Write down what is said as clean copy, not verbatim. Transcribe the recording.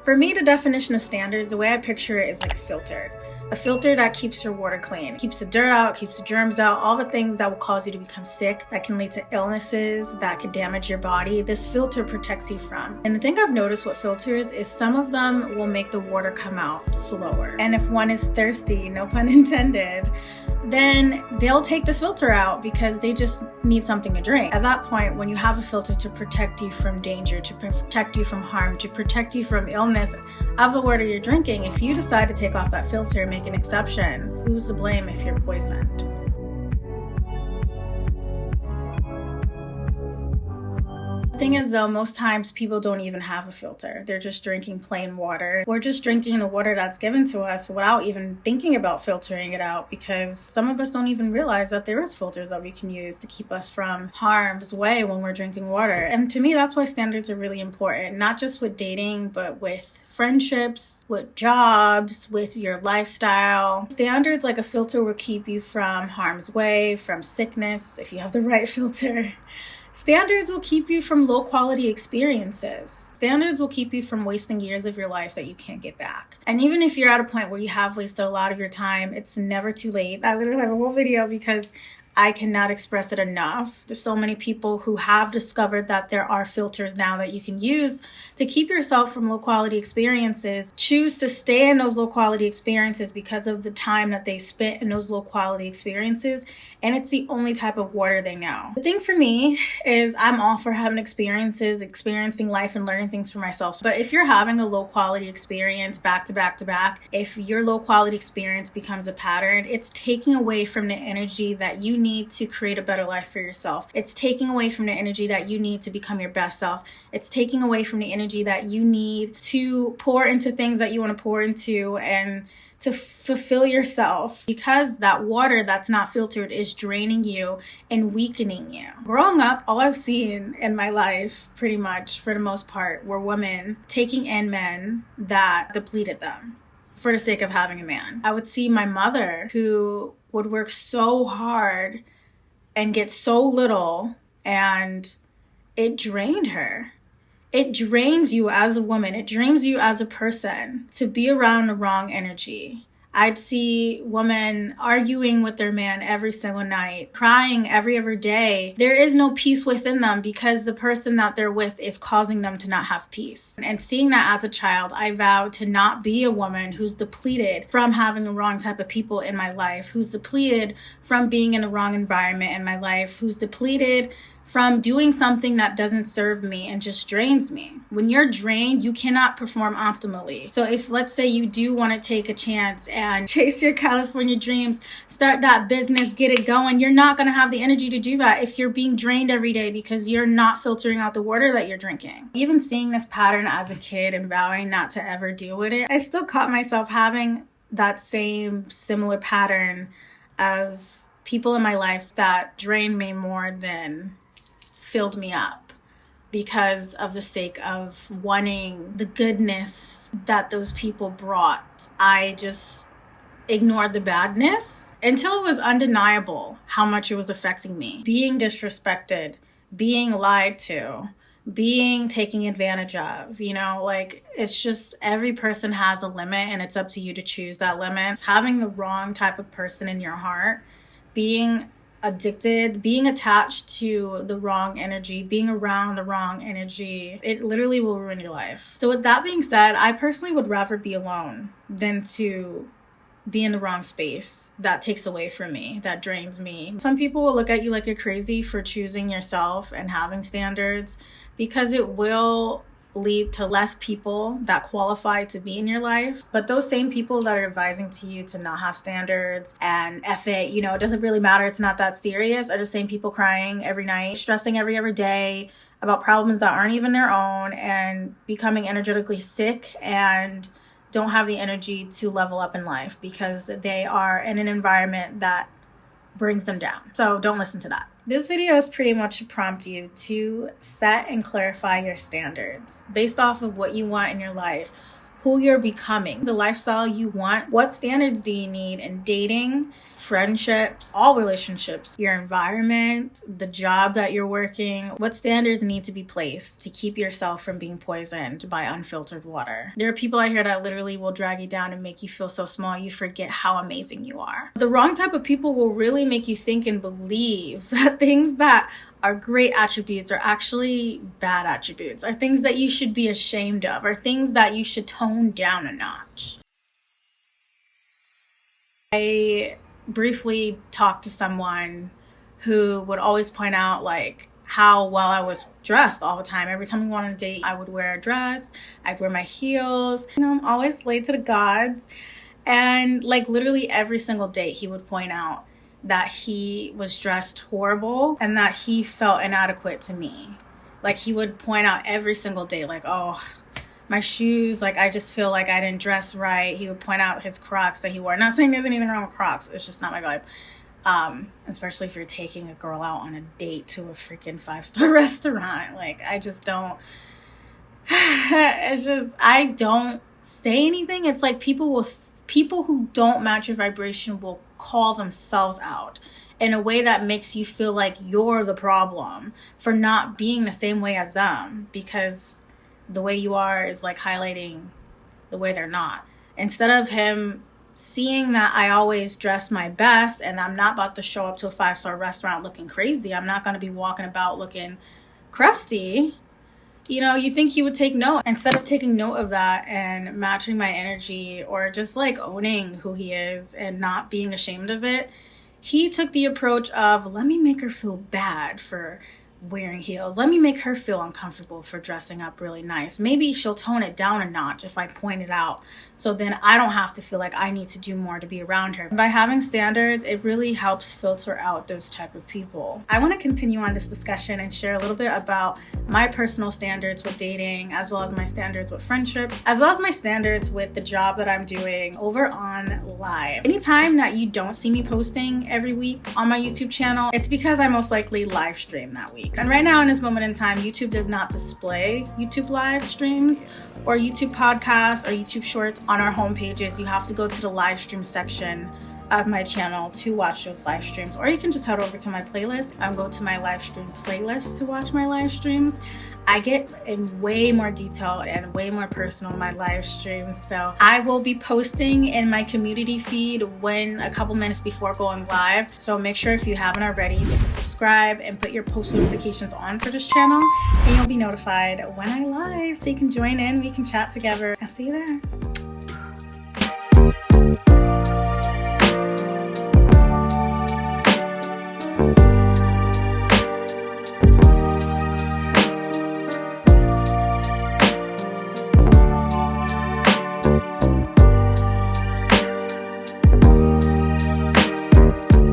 For me, the definition of standards, the way I picture it is like a filter. A filter that keeps your water clean, keeps the dirt out, keeps the germs out, all the things that will cause you to become sick, that can lead to illnesses, that could damage your body. This filter protects you from. And the thing I've noticed with filters is some of them will make the water come out slower. And if one is thirsty, no pun intended, then they'll take the filter out because they just need something to drink. At that point, when you have a filter to protect you from danger, to protect you from harm, to protect you from illness of the water you're drinking, if you decide to take off that filter and make an exception, who's to blame if you're poisoned? The thing is though, most times people don't even have a filter. They're just drinking plain water. We're just drinking the water that's given to us without even thinking about filtering it out, because some of us don't even realize that there is filters that we can use to keep us from harm's way when we're drinking water. And to me, that's why standards are really important, not just with dating, but with friendships, with jobs, with your lifestyle. Standards like a filter will keep you from harm's way, from sickness, if you have the right filter. Standards will keep you from low quality experiences. Standards will keep you from wasting years of your life that you can't get back. And even if you're at a point where you have wasted a lot of your time, it's never too late. I literally have a whole video because I cannot express it enough. There's so many people who have discovered that there are filters now that you can use to keep yourself from low quality experiences. Choose to stay in those low quality experiences because of the time that they spent in those low quality experiences. And it's the only type of water they know. The thing for me is I'm all for having experiences, experiencing life and learning things for myself. But if you're having a low quality experience back to back to back, if your low quality experience becomes a pattern, it's taking away from the energy that you need to create a better life for yourself. It's taking away from the energy that you need to become your best self. It's taking away from the energy that you need to pour into things that you want to pour into and to fulfill yourself, because that water that's not filtered is draining you and weakening you. Growing up, all I've seen in my life, pretty much for the most part, were women taking in men that depleted them for the sake of having a man. I would see my mother, who would work so hard and get so little, and it drained her. It drains you as a woman. It drains you as a person to be around the wrong energy. I'd see women arguing with their man every single night, crying every other day. There is no peace within them because the person that they're with is causing them to not have peace. And seeing that as a child, I vowed to not be a woman who's depleted from having the wrong type of people in my life, who's depleted from being in the wrong environment in my life, who's depleted from doing something that doesn't serve me and just drains me. When you're drained, you cannot perform optimally. So if, let's say, you do want to take a chance and chase your California dreams, start that business, get it going, you're not going to have the energy to do that if you're being drained every day because you're not filtering out the water that you're drinking. Even seeing this pattern as a kid and vowing not to ever deal with it, I still caught myself having that same similar pattern of people in my life that drained me more than filled me up, because of the sake of wanting the goodness that those people brought. I just ignored the badness until it was undeniable how much it was affecting me. Being disrespected, being lied to, being taken advantage of, it's just every person has a limit and it's up to you to choose that limit. Having the wrong type of person in your heart, being addicted, being attached to the wrong energy, being around the wrong energy, it literally will ruin your life. So with that being said, I personally would rather be alone than to be in the wrong space that takes away from me, that drains me. Some people will look at you like you're crazy for choosing yourself and having standards, because it will lead to less people that qualify to be in your life. But those same people that are advising to you to not have standards and F it, it doesn't really matter, it's not that serious, are the same people crying every night, stressing every other day about problems that aren't even their own, and becoming energetically sick and don't have the energy to level up in life because they are in an environment that brings them down. So don't listen to that. This video is pretty much to prompt you to set and clarify your standards based off of what you want in your life, who you're becoming, the lifestyle you want. What standards do you need in dating, friendships, all relationships, your environment, the job that you're working? What standards need to be placed to keep yourself from being poisoned by unfiltered water? There are people out here that literally will drag you down and make you feel so small you forget how amazing you are. The wrong type of people will really make you think and believe that things that are great attributes are actually bad attributes, are things that you should be ashamed of, are things that you should tone down a notch. I briefly talked to someone who would always point out like how well I was dressed all the time. Every time we went on a date, I would wear a dress, I'd wear my heels. You know, I'm always slayed to the gods. And like literally every single date, he would point out that he was dressed horrible and that he felt inadequate to me. Like he would point out every single day, like, oh, my shoes, like I just feel like I didn't dress right. He would point out his Crocs that he wore. Not saying there's anything wrong with Crocs, it's just not my vibe. Especially if you're taking a girl out on a date to a freaking 5-star restaurant. Like I just don't, it's just, I don't say anything. It's like people who don't match your vibration will call themselves out in a way that makes you feel like you're the problem for not being the same way as them, because the way you are is like highlighting the way they're not. Instead of him seeing that I always dress my best and I'm not about to show up to a 5-star restaurant looking crazy, I'm not going to be walking about looking crusty, you know, you think he would take note. Instead of taking note of that and matching my energy or just like owning who he is and not being ashamed of it, he took the approach of, let me make her feel bad for wearing heels. Let me make her feel uncomfortable for dressing up really nice. Maybe she'll tone it down a notch if I point it out. So then I don't have to feel like I need to do more to be around her. By having standards, it really helps filter out those type of people. I want to continue on this discussion and share a little bit about my personal standards with dating, as well as my standards with friendships, as well as my standards with the job that I'm doing over on live. Anytime that you don't see me posting every week on my YouTube channel, it's because I most likely live stream that week. And right now in this moment in time, YouTube does not display YouTube live streams or YouTube podcasts or YouTube shorts on our home pages. You have to go to the live stream section of my channel to watch those live streams, or you can just head over to my playlist and go to my live stream playlist to watch my live streams. I get in way more detail and way more personal in my live streams. So I will be posting in my community feed when a couple minutes before going live. So make sure if you haven't already to subscribe and put your post notifications on for this channel, and you'll be notified when I live so you can join in, we can chat together. I'll see you there.